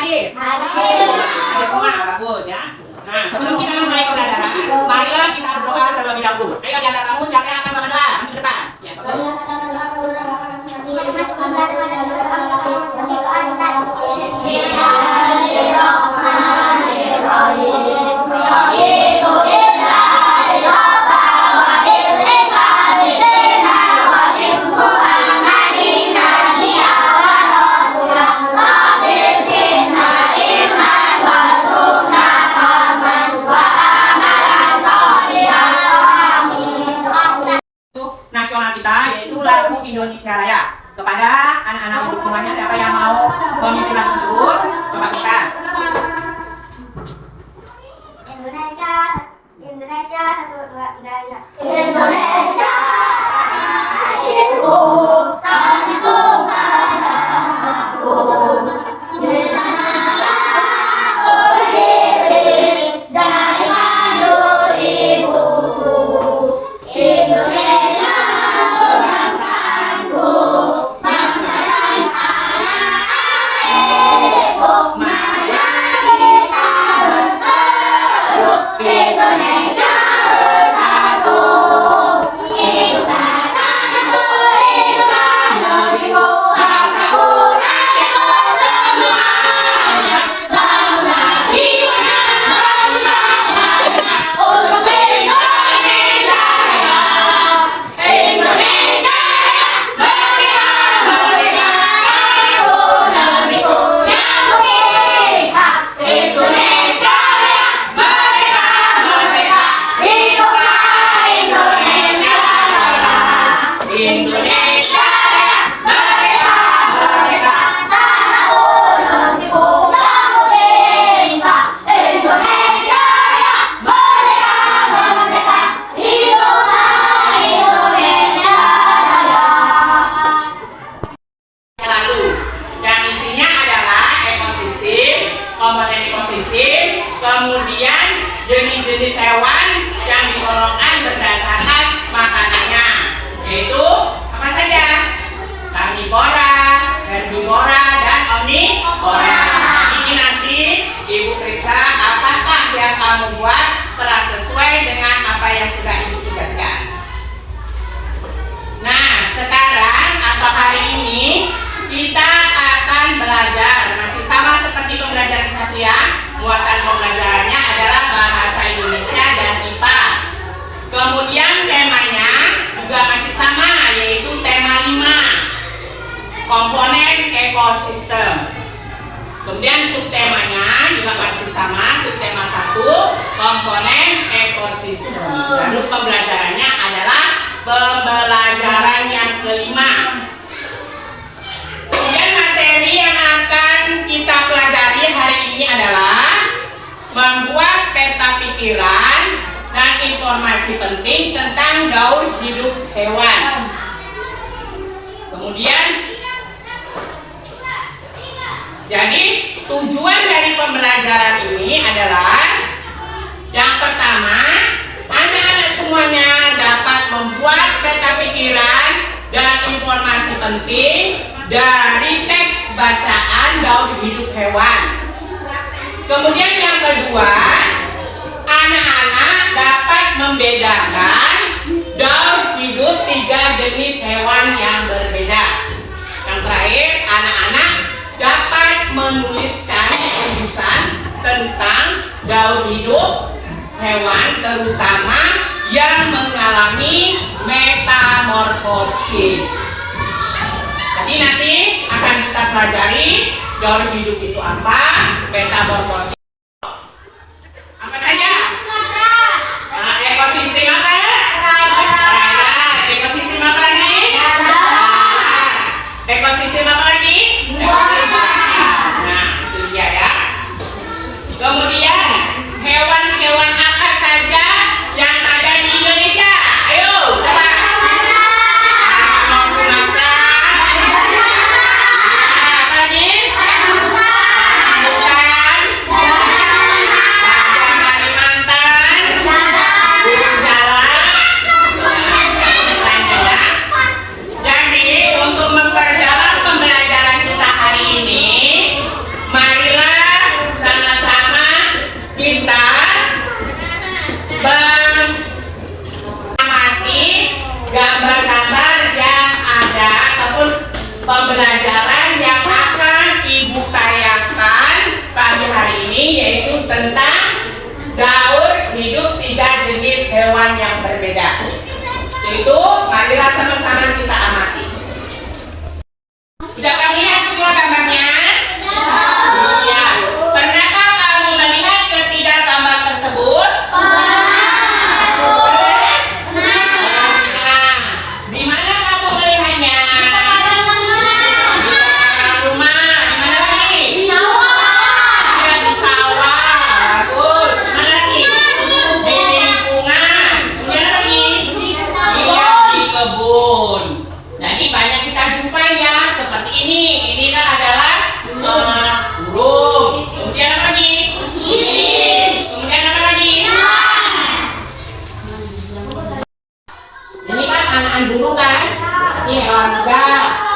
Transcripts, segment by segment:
hadir? Hadir semua, bagus ya. Nah, sebelum kita mulai pembelajaran, marilah kita berdoa terlebih dahulu. Ayo di antara kamu siapa yang akan berdoa? Di depan. Ya, bagus. Nasional kita yaitu lagu Indonesia Raya. Kepada anak-anak untuk semuanya, siapa yang mau memimpin lagu tersebut? Coba kita. Indonesia, Indonesia, 1, 2, 3, ya. Indonesia, airku, tanahku, tanahku. Di sanalah aku berdiri, dari madu ibu. Indonesia, bangsaku, bangsa dan tanah airku. Mari kita berseru, Indonesia bersatu. Hiduplah tanahku, hiduplah negeriku, bangsaku, rakyatku semuanya. Bangunlah jiwanya, bangunlah untuk Indonesia Raya. Indonesia Raya, merdeka, merdeka, aku negeriku yang memihak. Indonesia Raya, merdeka, merdeka, hiduplah Indonesia Raya. Indonesia Raya, merdeka, merdeka, tanahku, negeriku yang memihak. Indonesia Raya, merdeka, merdeka, hiduplah Indonesia Raya. Lalu yang isinya adalah ekosistem, komponen ekosistem, kemudian jenis-jenis hewan yang digolongkan berdasarkan makanannya, yaitu apa saja? Karnivora, herbivora, dan omnivora. Ini nanti Ibu periksa apakah yang kamu buat telah sesuai dengan apa yang sudah Ibu tugaskan. Nah, sekarang atau hari ini kita akan belajar masih sama seperti pembelajaran Satria. Muatan pembelajarannya adalah bahasa Indonesia dan IPA. Kemudian temanya juga masih sama, yaitu tema 5, komponen ekosistem. Kemudian subtemanya juga masih sama, subtema 1, komponen ekosistem. Lalu pembelajarannya adalah pembelajaran yang kelima. Kemudian materi yang akan kita pelajari hari ini adalah membuat peta pikiran dan informasi penting tentang gaur hidup hewan. Kemudian, jadi tujuan dari pembelajaran ini adalah yang pertama, anak-anak semuanya dapat membuat peta pikiran dan informasi penting dari teks bacaan gaur hidup hewan. Kemudian yang kedua, anak-anak dapat membedakan gaur hidup 3 jenis hewan yang berbeda. Yang terakhir, anak-anak dapat menuliskan tulisan tentang gaur hidup hewan, terutama yang mengalami metamorfosis. Jadi nanti akan kita pelajari gaur hidup itu apa, metamorfosis apa saja. Nah, ekosistem apa? Perairan. Ekosistem apa lagi? Ekosistem apa lagi? Nah, itu dia ya. Kemudian hewan-hewan apa saja yang ada di Indonesia? Ayo, coba. Sumatera. Apa lagi? Hutan.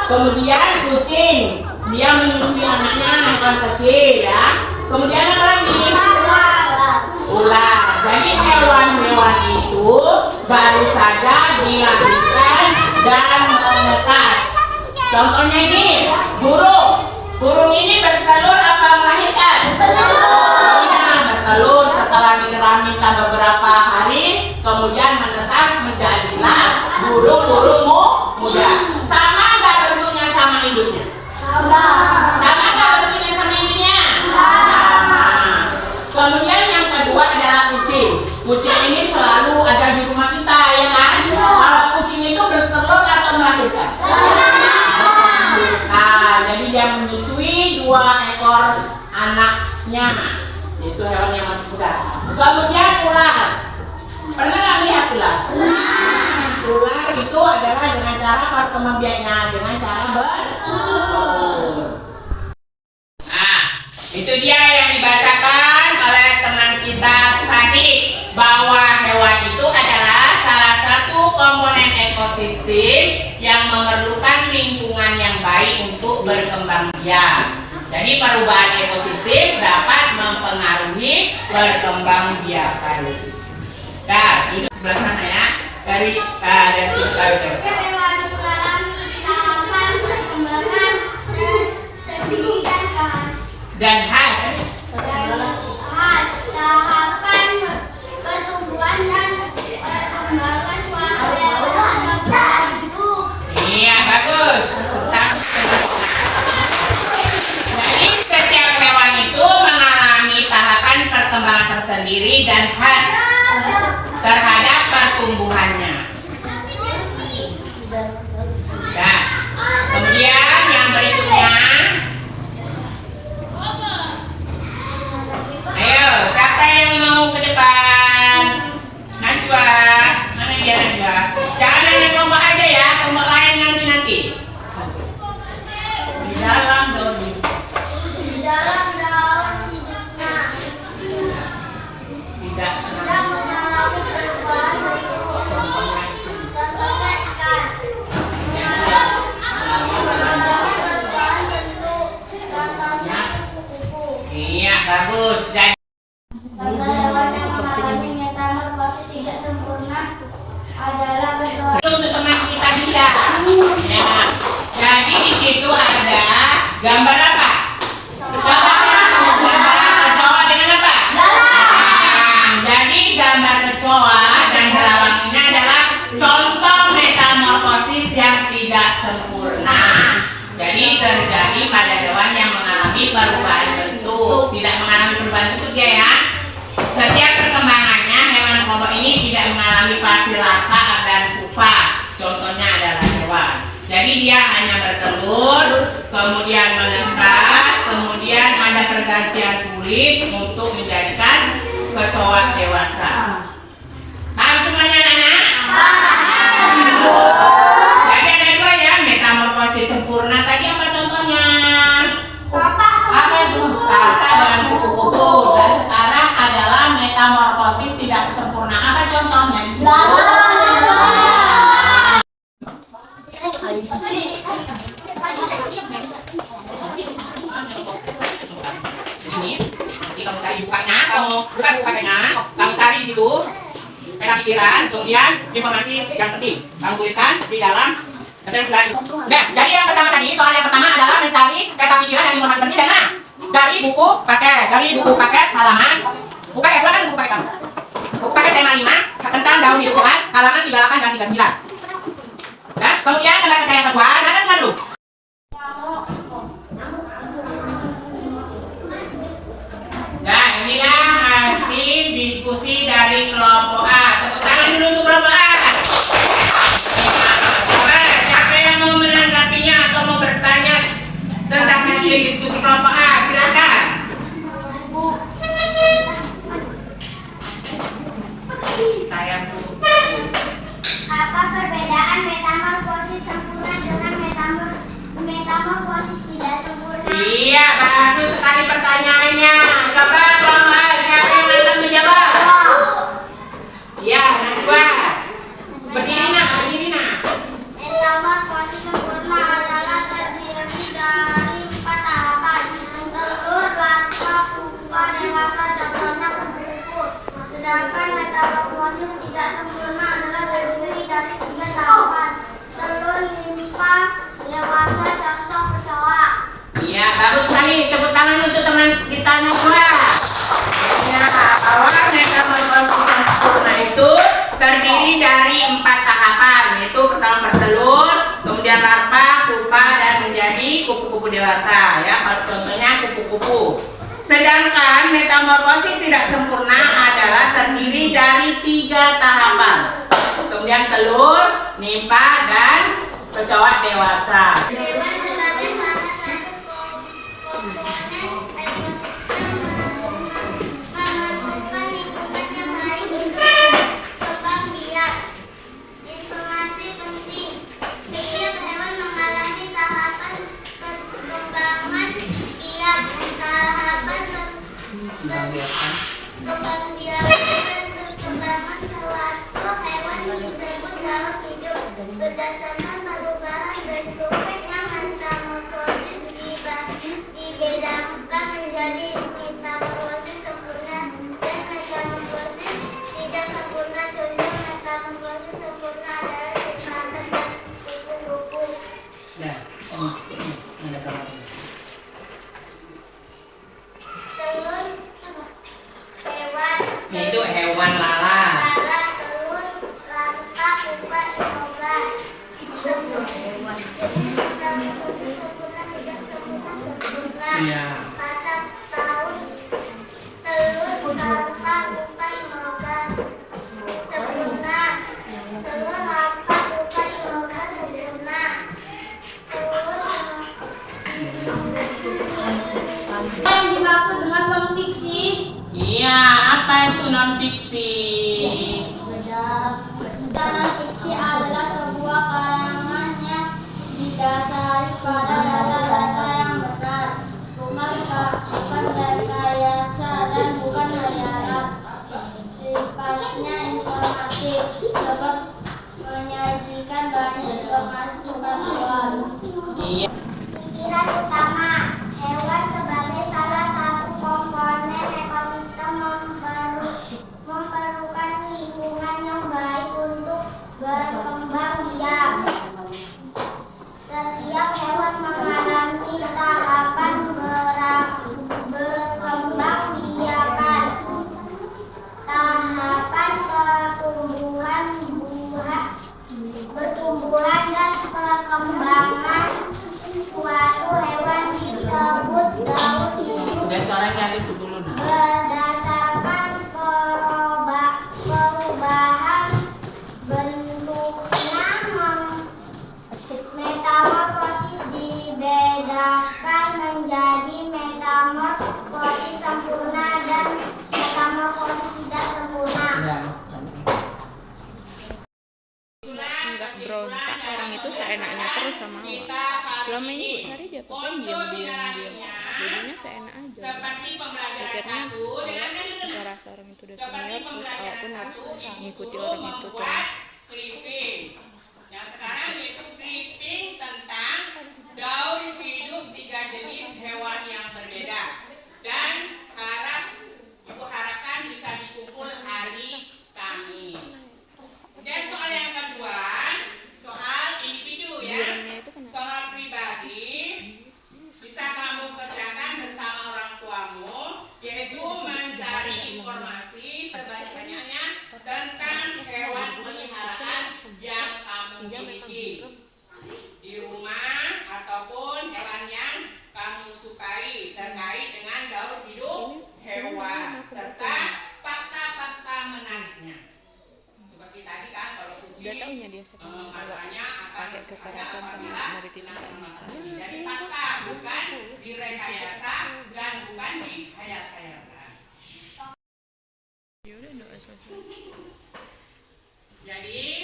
Kemudian kucing, dia menyusui anaknya, hewan kecil ya. Kemudian apa lagi? Ular. Jadi hewan-hewan itu baru saja dilahirkan dan menetas. Contohnya ini, burung. Burung ini bertelur apa melahirkan? Bertelur setelah dirami selama beberapa hari, kemudian menetas menjadilah burung-burung muda. Sama nggak bentuknya sama induknya? Sama nggak bentuknya sama induknya? Sama. Kemudian yang kedua adalah kucing. Kucing ini selalu ada di rumah kita, ya kan? Kalau kucing itu bertelur atau melahirkan? Nah, jadi dia menyusui 2 ekor anaknya. Itu hewan yang masih muda. Kemudian ular. Pernah nggak lihat ular? Ular itu adalah dengan cara perkembang biaknya, dengan cara bertelur. Nah, itu dia yang dibacakan oleh teman kita tadi, bahwa hewan itu adalah salah satu komponen ekosistem yang memerlukan lingkungan yang baik untuk berkembang biak. Jadi perubahan ekosistem dapat mempengaruhi perkembang biak tadi. Nah, ini sebelah sana ya, dari sini Hewan mengalami tahapan perkembangan dan khas. Tahapan pertumbuhan dan perkembangan suatu hewan seperti itu. Iya, bagus. Jadi setiap hewan itu mengalami tahapan perkembangan tersendiri dan khas terhadap pertumbuhannya. Nah, kemudian yang berikutnya, ayo siapa yang mau ke depan? Najwa, mana dia Najwa? Jangan hanya kelompok aja ya, kelompok lain nanti. Di dalam daun hidupnya. Tidak mengalami perubahan berikut. Contohnya ikan. Perubahan bentuk. Contohnya kupu-kupu. Iya, bagus. Dan Contoh hewan yang mengalami metamorfosis tidak sempurna adalah kecoa. untuk teman kita bisa. Ya. Jadi di situ ada gambar apa? Gambar kecoa dengan apa? Nah, jadi gambar kecoa dan berawang ini adalah contoh metamorfosis yang tidak sempurna. Jadi terjadi pada hewan yang mengalami perubahan bentuk. Tidak mengalami perubahan bentuk ya. Setiap perkembangannya hewan kelompok ini tidak mengalami fase larva dan pupa. Contohnya adalah hewan. Jadi dia hanya bertelur, kemudian menetas, kemudian ada pergantian kulit untuk menjadikan kecoa dewasa. Paham semuanya anak-anak? Jadi ada 2 ya, metamorfosis sempurna. Tadi apa contohnya? Apa itu? Kata dengan kupu-kupu. Dan sekarang adalah metamorfosis tidak sempurna. Apa contohnya di situ? Ini, nanti kamu cari bukanya, kamu buka bukanya, kamu cari di situ peta pikiran, kemudian informasi yang penting kamu tuliskan di dalam. Nah, jadi yang pertama tadi, soal yang pertama adalah mencari peta pikiran dan informasi penting dan dari buku paket halaman buku paket kan buku paket kamu. Buku paket tema 5 tentang daun hidup hewan halaman 38 dan 39. Nah, kemudian kembali ke yang kedua, ada semua dulu. Nah, inilah hasil diskusi dari kelompok A. Tepuk tangan dulu untuk kelompok A. Siapa yang mau menanggapinya atau mau bertanya tentang hasil diskusi kelompok A? Silakan. Saya dulu. Apa perbedaan metamorfosis sempurna dengan metamorfosis tidak sempurna? Iya, bagus sekali pertanyaannya. Coba kelompok A, siapa yang akan menjawab? Ya, Najwa. Berdiri nak. Metamorfosis sempurna adalah sempurna adalah terdiri dari 3 tahapan: telur, nimfa, dewasa, contoh kecoa. Iya, bagus sekali. Tepuk tangan untuk teman kita semua. Ya, bahwa metamorfosis sempurna itu terdiri dari 4 tahapan, yaitu pertama bertelur, kemudian larva, pupa, dan menjadi kupu-kupu dewasa. Ya, contohnya kupu-kupu. Sedangkan metamorfosis tidak sempurna adalah terdiri dari 3 tahapan, kemudian telur, nimfa, dan kecoa dewasa. Hewan sebagai salah satu komponen ekosistem memerlukan lingkungan yang baik untuk berkembang biak. Informasi penting: setiap hewan mengalami tahapan perkembangan biak. Tahapan perkembangan biak dan perkembangan suatu hewan disebut dalam hidup. Berdasarkan perubahan bentuk yang metamorfosis dibedakan menjadi metamorfosis sempurna dan metamorfosis tidak sempurna. Contoh metamorfosis sempurna adalah primata dan kupu-kupu. Telur hewan. Itu hewan lalat. Lalat, telur, larva, pupa, inoga. Metamorfosis sempurna tidak sempurna. Iya. Kata tahun: telur, larva, pupa, inoga. Sempurna. Telur, larva, pupa, inoga sempurna. Apa yang dimaksud dengan non fiksi? Iya, apa itu non fiksi? Non fiksi adalah sebuah karangan yang didasari pada data-data yang benar, bukan rekayasa dan bukan hayal. Sifatnya informatif, sebab menyajikan banyak informasi visual. Iya. Pikiran utama: hewan sebagai salah satu komponen ekosistem memerlukan lingkungan yang baik untuk berkembang biak. Setiap hewan mengalami tahapan berkembang biakan. Tahapan pertumbuhan dan perkembangan suatu hewan disebut daur hidup. Udah suaranya itu dulu. Berdasarkan perubahan bentuknya, metamorfosis dibedakan menjadi metamorfosis sempurna dan metamorfosis tidak sempurna. Nggak berontak orang itu seenaknya terus sama awak. Selama ini Bu Sari dia pakai diam, jadinya seenak aja. Akhirnya kita rasa orang itu udah senior, terus awak pun harus mengikuti orang itu terus. Clipping. Yang sekarang yaitu clipping tentang daur hidup 3 jenis hewan yang berbeda, dan ibu harapkan bisa dikumpul hari Kamis. Dan soal yang kedua, soal individu ya, soal pribadi bisa kamu kerjakan bersama orang tuamu, yaitu mencari informasi sebanyak-banyaknya tentang hewan peliharaan yang kamu miliki di rumah ataupun hewan yang kamu sukai terkait dengan daur hidup hewan serta fakta-fakta menariknya. Seperti tadi kan, kalau kucing Udah tahunya dia sekarang matanya akan pakai kekerasan sama maritim tak bisa. dari fakta, bukan direkayasa dan bukan dihayal-hayalkan. Ya udah, nggak usah. Jadi